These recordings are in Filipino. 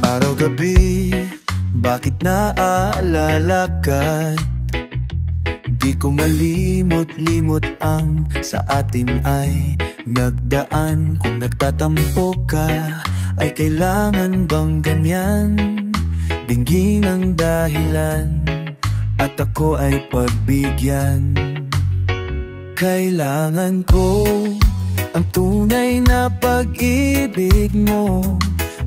Araw-gabi, bakit naaalala ka? Di ko malimot-limot ang sa atin ay nagdaan. Kung nagtatampo ka, ay kailangan bang ganyan? Dinggin ang dahilan at ako ay pagbigyan. Kailangan ko ang tunay na pag-ibig mo,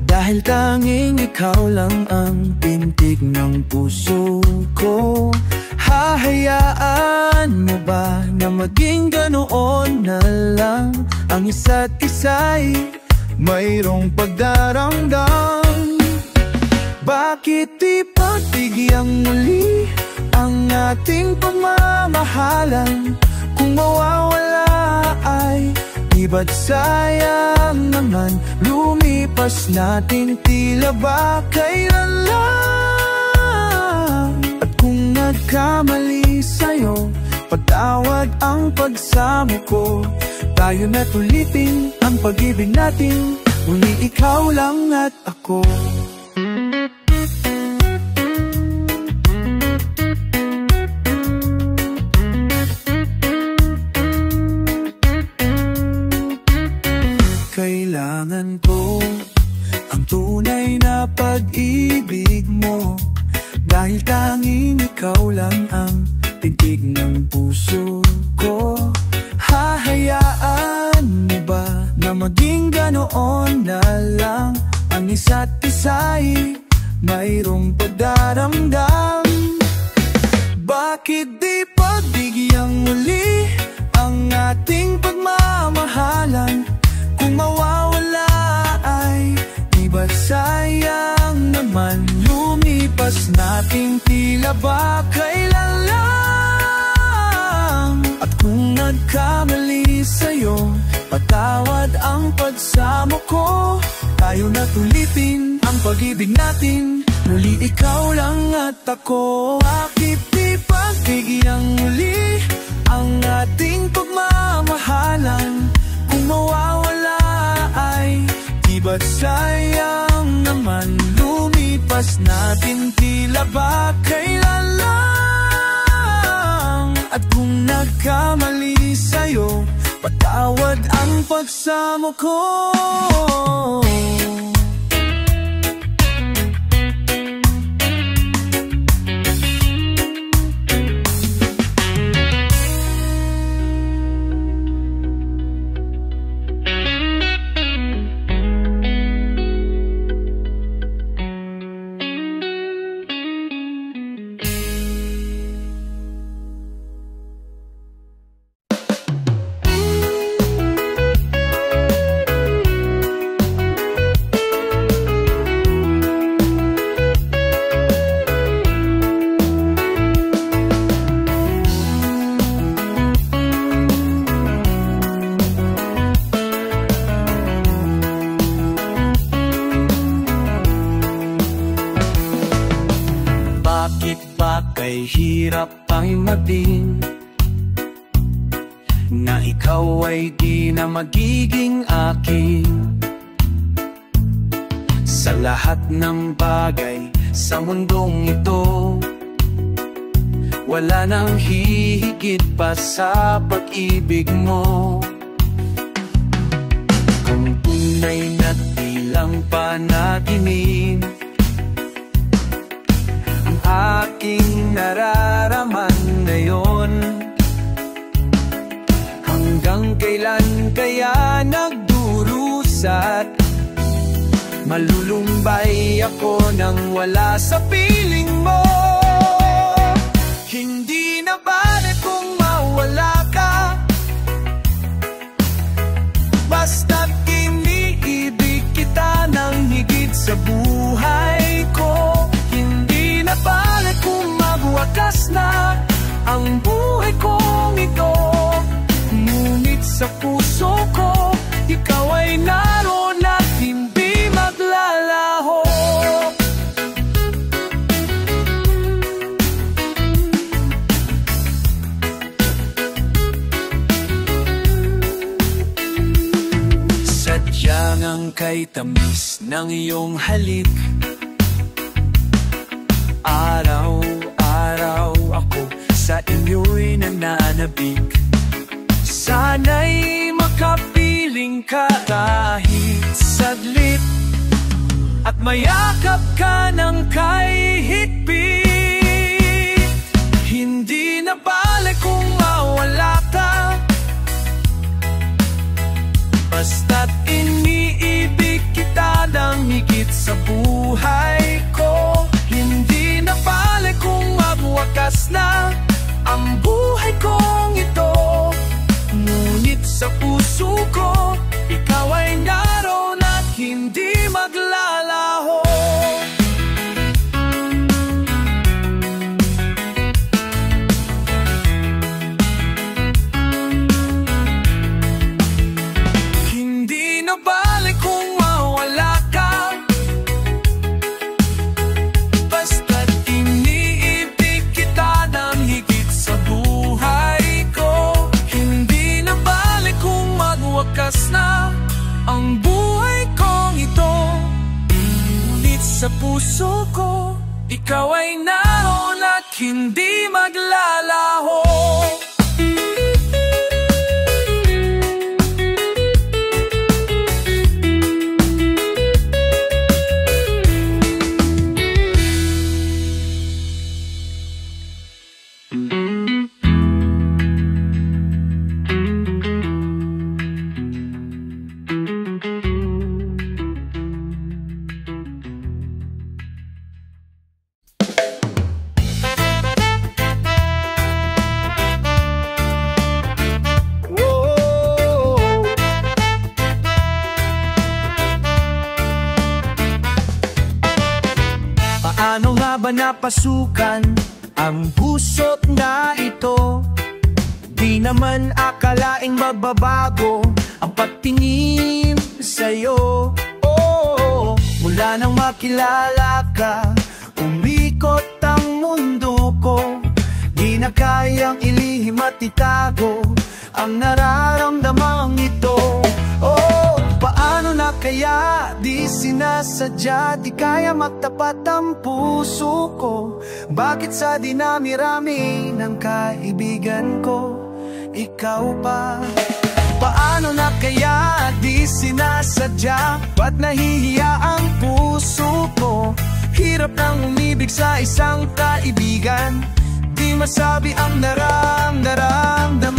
dahil tanging ikaw lang ang pintig ng puso ko. Hahayaan mo ba na maging ganoon na lang? Ang isa't isa'y mayroong pagdaramdam. Bakit di pagbigyan muli ang ating pagmamahalan? Kung mawawala ay di ba't sayang naman? Lumipas natin tila ba kailan lang? At kung nagkamali sa'yo, patawad ang pagsamo ko. Tayo na't ulitin ang pag-ibig natin, muli ikaw lang at ako. Kailangan ko ang tunay na pag-ibig mo, dahil tanging ikaw lang ang tindig ng puso ko. Hahayaan mo ba na maging ganoon na lang? Ang isa't isa'y mayroong pagdaramdam. Bakit di pagbigyan muli ang ating pagmamahalan? Kung mawawala ay di ba sayang naman? Lumipas natin tila ba kailan lang? At kung nagkamali sa'yo, patawad ang pagsamo ko. Tayo na't ulitin ang pag-ibig natin, muli ikaw lang at ako. Bakit di pagbigyan muli ang ating pagmamahalan? Kung mawawala ay di ba't sayang naman? Lumipas natin tila ba kailan lang? At kung nagkamali sa'yo, patawad ang pagsamo ko. Kay hirap ay maging na ikaw ay di na magiging akin. Sa lahat ng bagay sa mundong ito, wala nang hihigit pa sa pag-ibig mo. Kung tunay na di lang panaginip aking nararaman ngayon, hanggang kailan kaya nagdurusat? Malulumbay ako nang wala sa piling mo. Hindi na bale kung mawala ka, basta't iniibig kita ng higit sa buhay ko. Bale kung magwakas na ang buhay kong ito, ngunit sa puso ko ikaw ay naroon at hindi maglalaho. kay tamis ng iyong halik. Araw-araw ako sa inyo'y nananabik. Sana'y makapiling ka kahit saglit, at mayakap ka ng kahigpit. Hindi na bale kung mawala ka, basta't iniibig kita ng higit sa buhay ko. Hindi na bale kung magwakas na ang buhay kong ito, ngunit sa puso ko ikaw ay naroon at hindi maglalaho. Hindi na bale kung mawala ka, basta't iniibig kita ng higit sa buhay ko. Hindi na bale kung magwakas na ang buhay kong ito, ngunit sa puso ko ikaw ay naroon at hindi maglalaho. Paano nga ba napasukan ang pusot na ito? Di naman akalaing magbabago ang pagtingin sa'yo. Oh, mula nang makilala ka, umikot ang mundo ko. Di na kayang ilihim at itago ang nararamdamang ito. Oh, paano na kaya di sinasadya, di kaya magtapat ang puso ko? Bakit sa dinami-rami ng kaibigan ko, ikaw pa? Paano na kaya di sinasadya, ba't nahihiya ang puso ko? Hirap nang umibig sa isang kaibigan, di masabi ang nararamdaman.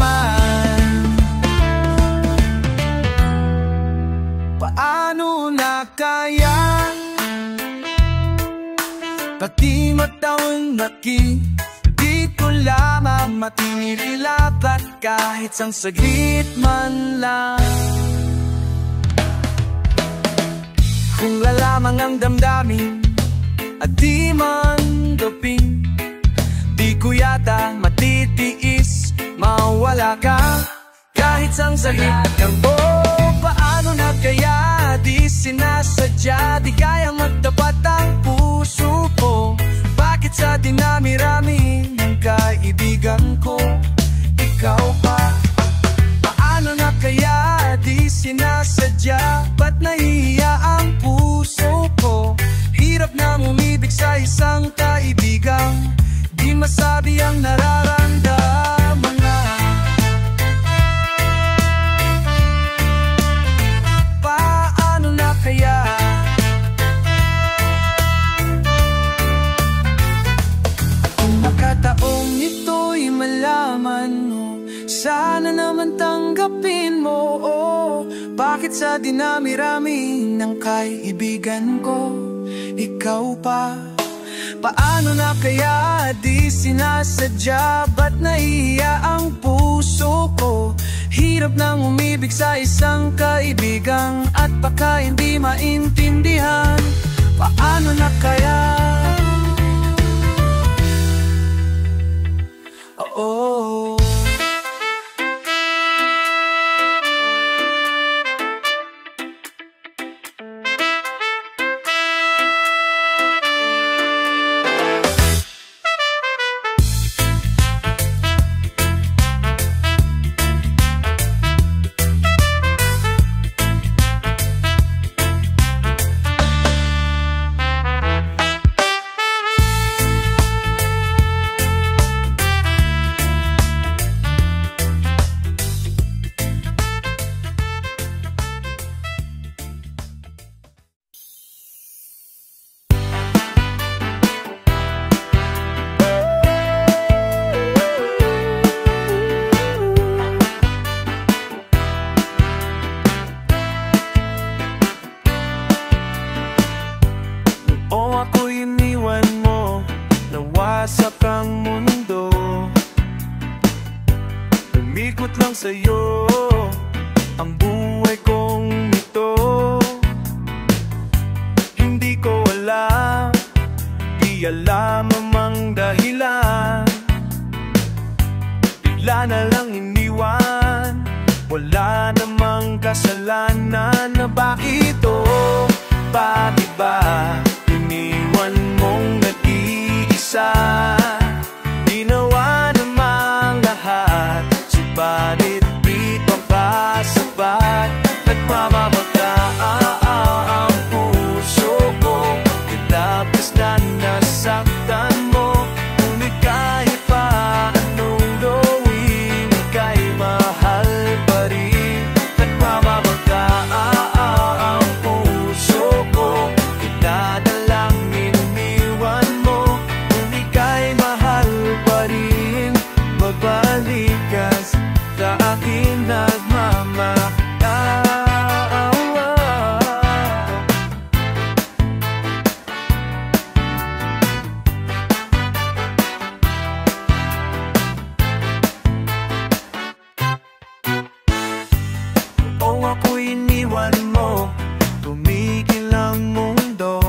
Paano na kaya pati matawang maki, di ko lamang matinilapat kahit sang saglit man lang. Kung lalamang ang damdamin at di man duping, di ko yata matitiis mawala ka kahit sang saglit lang. Oh, paano na kaya di sinasadya, di kaya magtapat ang puso ko? Bakit sa dinami-rami ng kaibigan ko, ikaw pa? Paano na kaya di sinasadya, ba't nahihiya ang puso ko? Hirap na umibig sa isang kaibigan, di masabi ang nararamdaman. Paano na kaya? Kung makataong ito'y malaman mo, sana naman tanggapin mo. Oh, bakit sa dinami-rami ng kaibigan ko, ikaw pa? Paano na kaya di sinasadya, ba't nahihiya ang puso ko? Hirap nang umibig sa isang kaibigan at baka hindi maintindihan. Paano na kaya? Oh, kang mundo, umikot lang sa'yo ang buhay kong ito. Hindi ko alam, di alam ang dahilan, bigla na lang iniwan. Wala namang kasalanan na bakit bakit ba iniwan mong nag-iisa? Ginawa namang lahat, subalit di pa ba sapat? Nagmamamagka ang puso ko, ilabas na nasaktan mo. Ngunit kahit pa anong gawin, ika'y mahal pa rin. Nagmamamagka ang puso ko, pinadalang iniwan mo. Ngunit ika'y mahal pa rin. Magbalik ka sa akin, nagmamahal. O ako'y iniwan mo, tumigil ang mundo.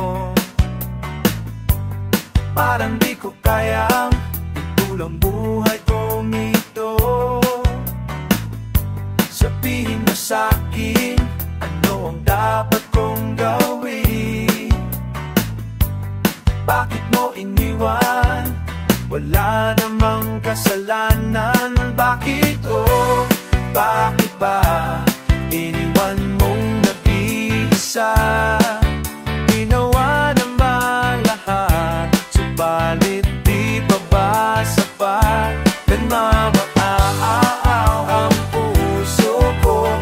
Parang di ko kayang itulang buhay kong ito. Sabihin mo sa'kin, ano ang dapat kong gawin? Bakit mo iniwan? Wala namang kasalanan. Bakit bakit ba iniwan mong nag-iisa? Ginawa naman lahat, subalit di pa ba sapat? Nagmamaaw ang puso ko,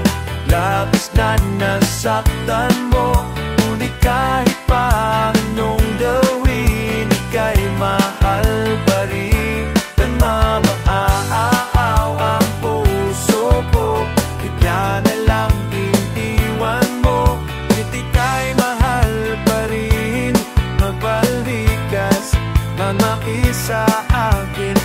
labis na nasaktan mo. Ngunit kahit pa anong gawin, ika'y mahal pa rin. Nagmamaaw ang puso ko, bigla na lang iniwan mo. Ngunit ika'y mahal pa rin. Magbalik ka na makisa akin.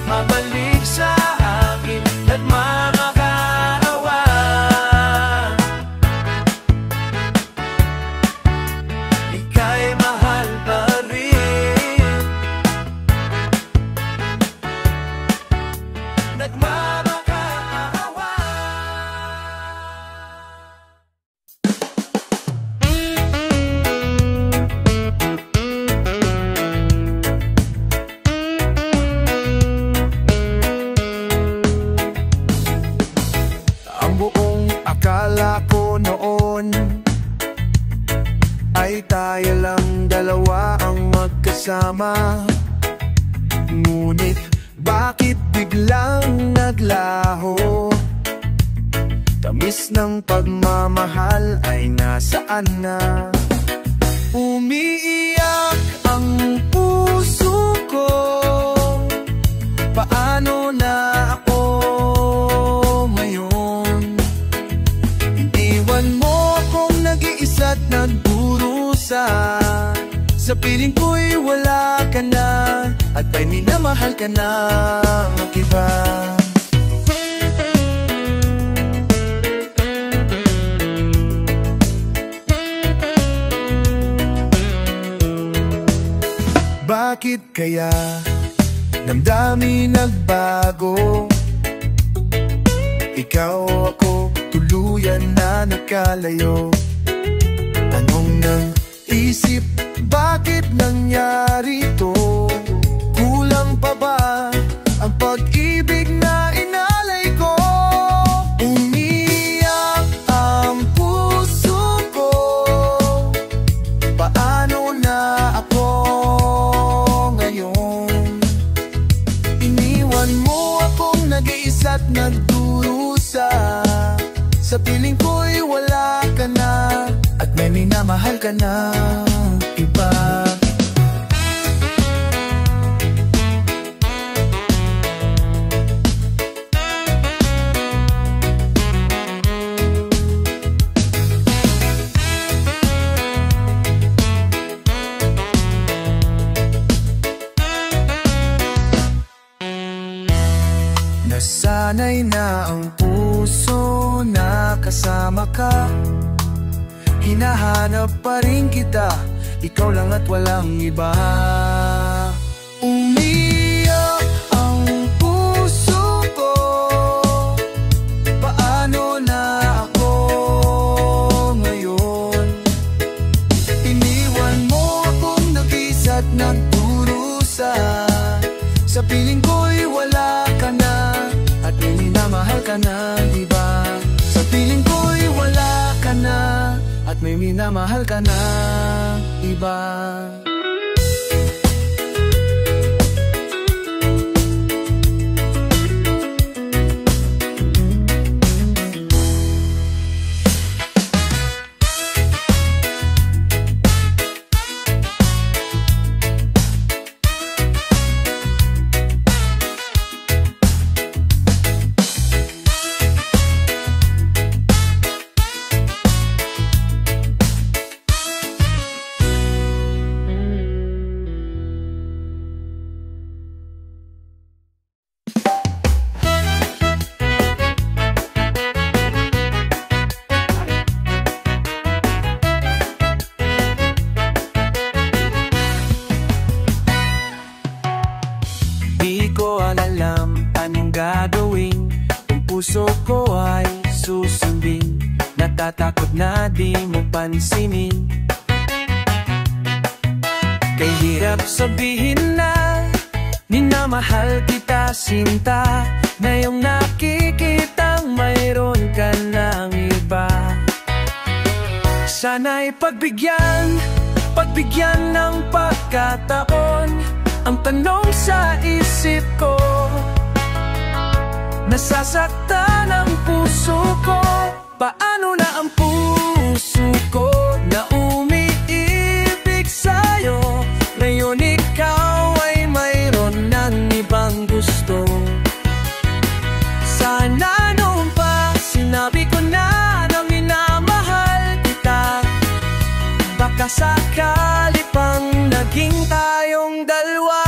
Mabalik sa akin at makakaawa. Ika'y mahal pa rin. Nagmamakaawa. Buong akala ko noon ay tayo lang dalawa ang magkasama. Ngunit bakit biglang naglaho? Tamis ng pagmamahal ay nasaan na? Umiiyak ang puso ko, paano na ako ngayon? Iniwan mo akong nag-iisa't nagdurusa. Sa piling ko'y wala ka na, at may minamahal ka na mag-iba. Bakit kaya damdamin nagbago? Ikaw ako tuluyan na nakalayo. Tanong ng isip, bakit nangyari to? Kulang pa ba ang pag-ibig na inalay ko? Sa piling ko'y wala ka na, at may minamahal ka na iba. Nasanay na ang puso na kasama ka, hinahanap pa rin kita, ikaw lang at walang iba. Umiyak ang puso ko, paano na ako ngayon? Iniwan mo akong nag-isa't nagdurusa, sa piling ko'y wala ka na, at may minamahal ka na, diba? Sa piling ko'y wala ka na, at may minamahal ka na iba. Di ko alam anong gagawin, ang puso ko ay susundin. Natatakot na di mo pansinin, kay hirap sabihin na minamahal kita sinta, ngayong nakikitang mayroon ka ng iba. Sana'y pagbigyan ng pagkataon, ang tanong sa isip ko, nasasaktan ang puso ko. Paano na ang puso ko na umiibig sa'yo, ngayon ikaw ay mayroon ng ibang gusto? Sana noon pa sinabi ko na minamahal kita, baka sakali pang naging tayong dalawa.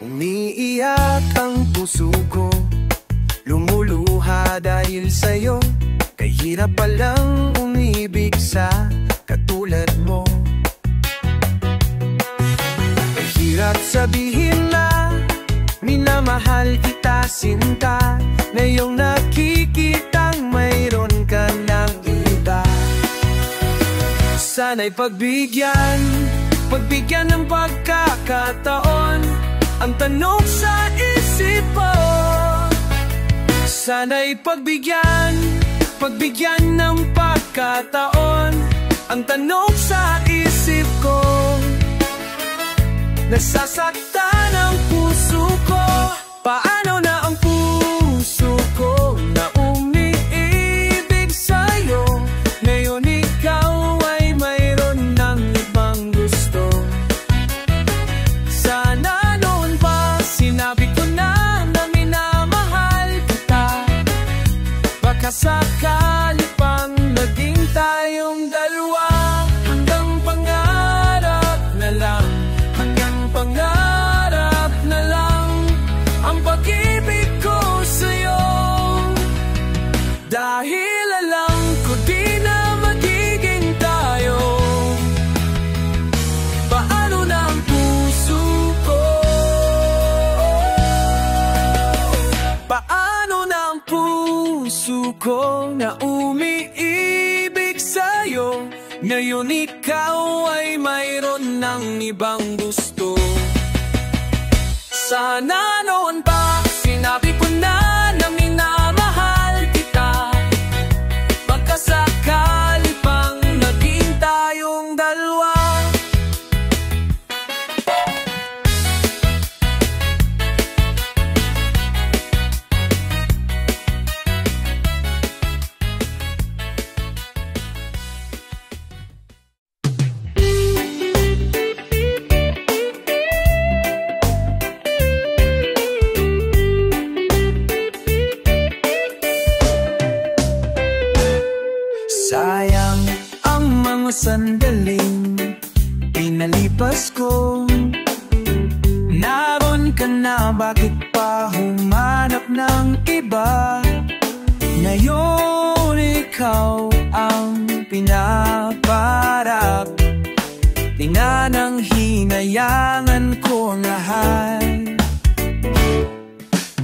Umiiyak ang puso ko, lumuluha dahil sa'yo, kay hirap palang umibig sa katulad mo. Kay hirap sabihin na minamahal kita sinta, ngayong nakikitang mayroon ka ng iba. Sana'y pagbigyan ng pagkakataon, ang tanong sa isip ko. Sana'y pagbigyan ng pagkataon, ang tanong sa isip ko, nasasaktan ang puso ko. Paano na ang puso ko na umiibig sa'yo, ngayon ikaw ay mayroon ng ibang gusto? Sana noon pa sinabi ko na minamahal kita, baka sakali pang naging tayong dalawa. Hanggang pangarap na lang, hanggang pangarap na lang ang pag-ibig ko sa'yo. Dahil alam ko di na magiging tayo, paano na ang puso ko? Paano na ang puso ko na umiibig sa'yo, ngayon ikaw ay mayroon ng ibang gusto? Sana noon pa sinabi ko na minamahal kita, baka sakali pang naging tayong dalawa. huling pinalipas ko. Naroon ka na, bakit pa humanap ng iba? Ngayon ikaw ang pinaparap. Tingnan ang hinayangan ko lahat.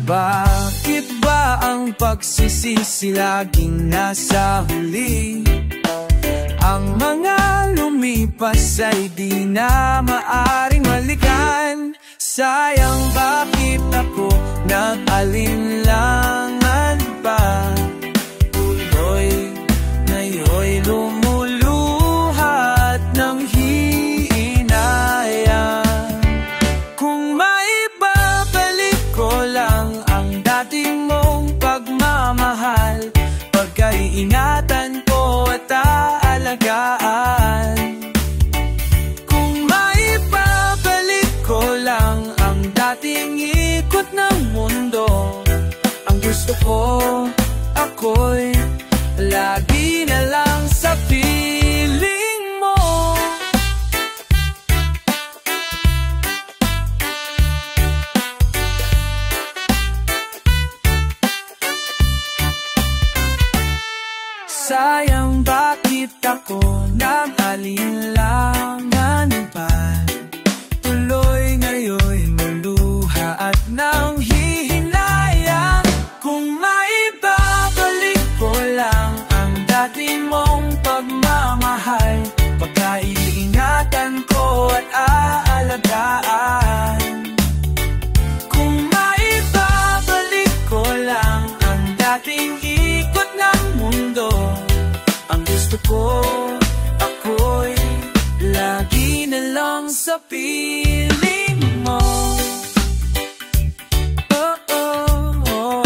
Bakit ba ang pagsisisi laging nasa huli? Ang mga lumipas ay di na maaring balikan. Sayang, bakit ako nag-alinlangan pa? Tuloy ngayon'y lumuluhat ng hinayang. Kung maibabalik ko lang ang dating mong pagmamahal, pagkaingatan ko at aalagaan. Kung maibabalik ko lang ang dating ikot ng mundo, ang gusto ko, ako'y lagi na lang sa piling mo. Sayang, bakit ako nag-alinlangan pa? Tuloy ngayon'y luluha at nang hihinayang. Kung maibabalik ko lang ang dati mong pagmamahal, pagkaiingatan ko at aalagaan. Kung maibabalik ko lang ang dating ikot ng mundo, ang gusto ko, ako'y lagi na lang sa piling mo. Oh, oh, oh.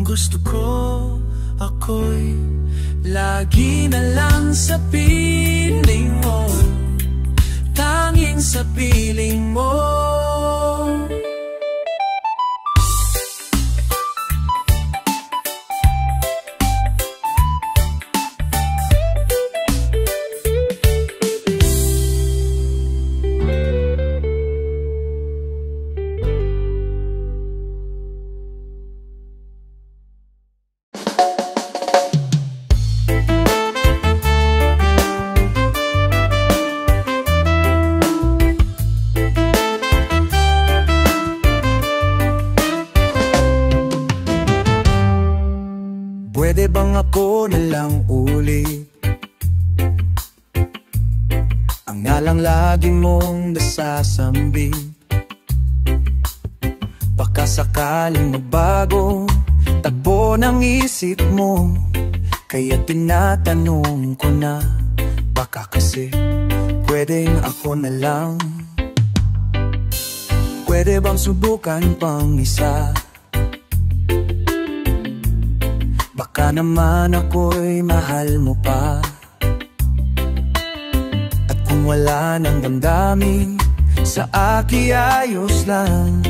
Gusto ko, ako'y lagi na lang sa piling mo, tanging sa piling mo. Pwede bang ako na lang ulit ang ngalang laging mong nasasambing? Baka sakaling magbago tagpo ng isip mo, kaya tinatanong ko na, baka kasi pwedeng ako na lang. Pwede bang subukan pang isa? Baka naman ako'y mahal mo pa. At kung wala nang damdamin sa akin, ayos lang,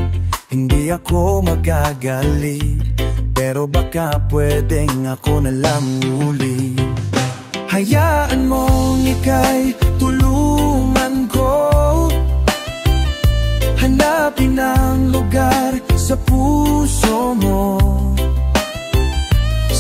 hindi ako magagalit. Pero baka pwedeng ako na lang uli. Hayaan mong ika'y tulungan ko, hanapin ang lugar sa puso mo.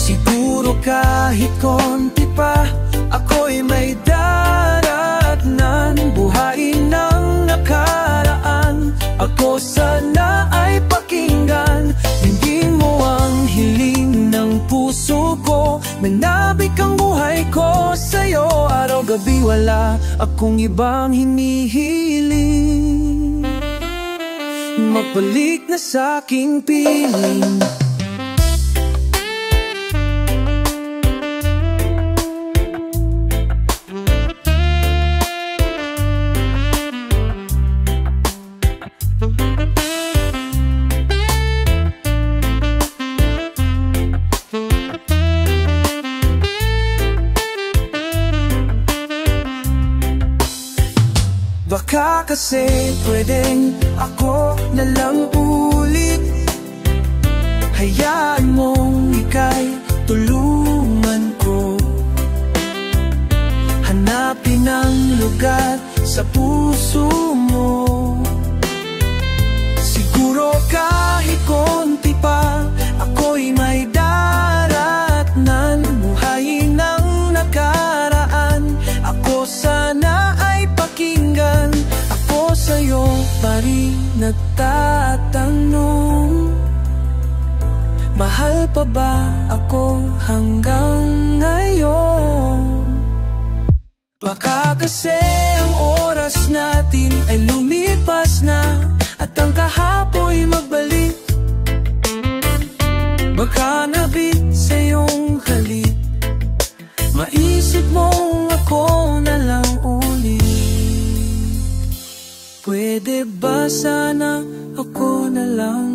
Siguro kahit konti pa, ako'y may daratnan. Buhayin ng nakaraan, ako sana ay pakinggan. Dinggin mo ang hiling ng puso ko, manabik ang buhay ko sa'yo. Araw-gabi wala akong ibang hinihiling. magbalik na sa'king piling. Baka kasi pwedeng ako na lang ulit. Hayaan mong ika'y tulungan ko. Hanapin ang lugar sa puso mo. Siguro kahit konti pa ako'y may daratnan. Buhayin ang nakaraan, ako sana ay pakinggan. Ako sa'yo pa rin nagtatanong, mahal pa ba ako hanggang ngayon? Baka kasi ang oras natin ay lumipas na, at ang kahapoy magbalik. Baka nabit sa iyong halik, maisip mong ako na lang ulit. Pwede ba sana ako na lang